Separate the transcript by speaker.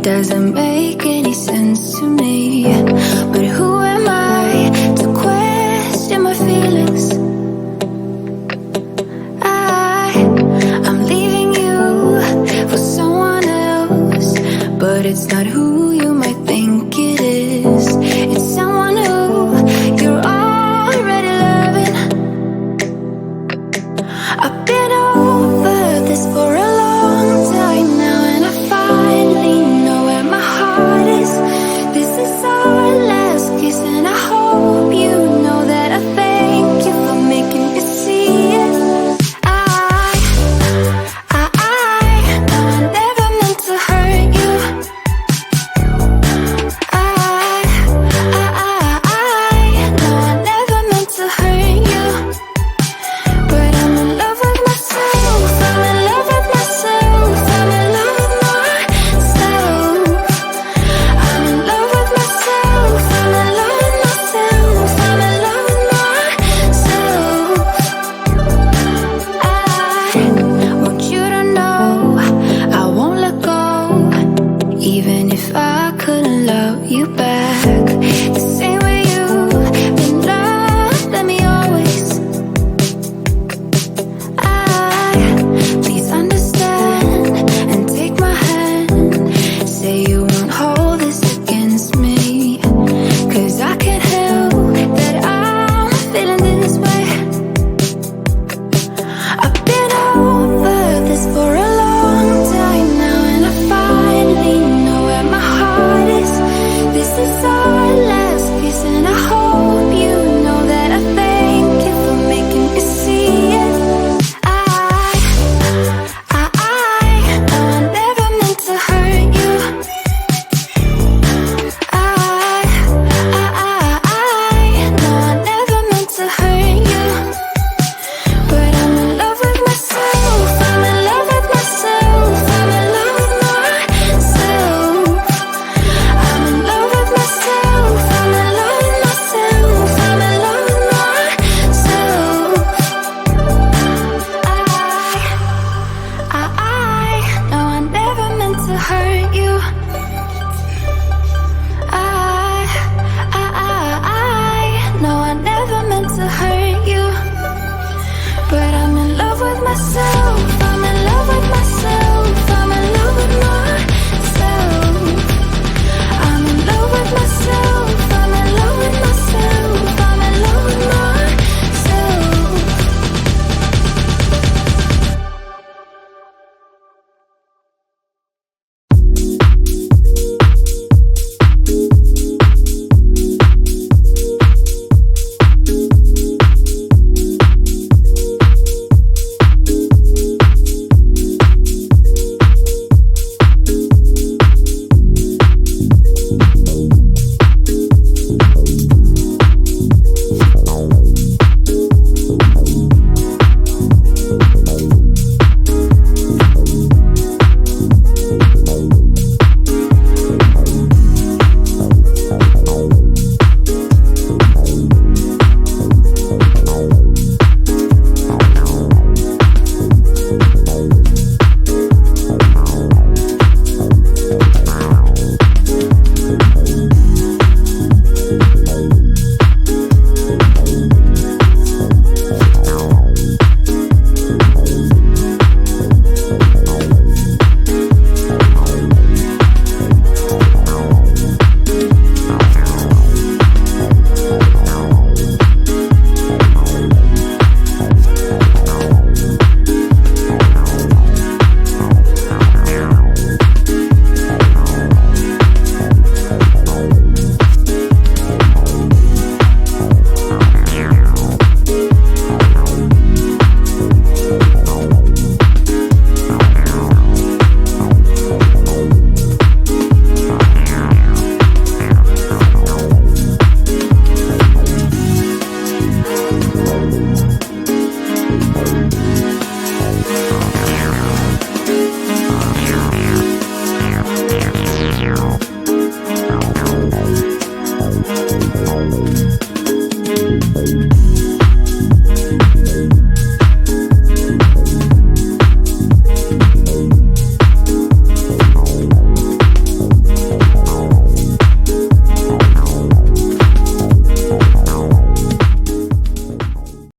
Speaker 1: doesn't make any sense to me. But who am I to question my feelings? I'm leaving you for someone else, but it's not who you might think it is. It's someone who you're already loving. I've been over this for a long time now, and I finally know where my heart is. This is our last kiss, and I hope you know that I thank you for making me see it. Even if I couldn't love you back the same way you've been loving me always. Please understand and take my hand. Say you won't hold this against me, 'cause I can't help that I'm feeling this way. I've been over this for a long time now, and I finally know where my heart is. This is our last kiss, and I hope you know that I thank you for making me see it. No, I never meant to hurt you. No, I never meant to hurt you. But I'm in love with myself. I'm in love with myself. I'm in love with myself. I'm in love with myself. I'm in love with myself. I'm in love with myself. No, I never meant to hurt you. No, I never meant to hurt you. But I'm in love with myself.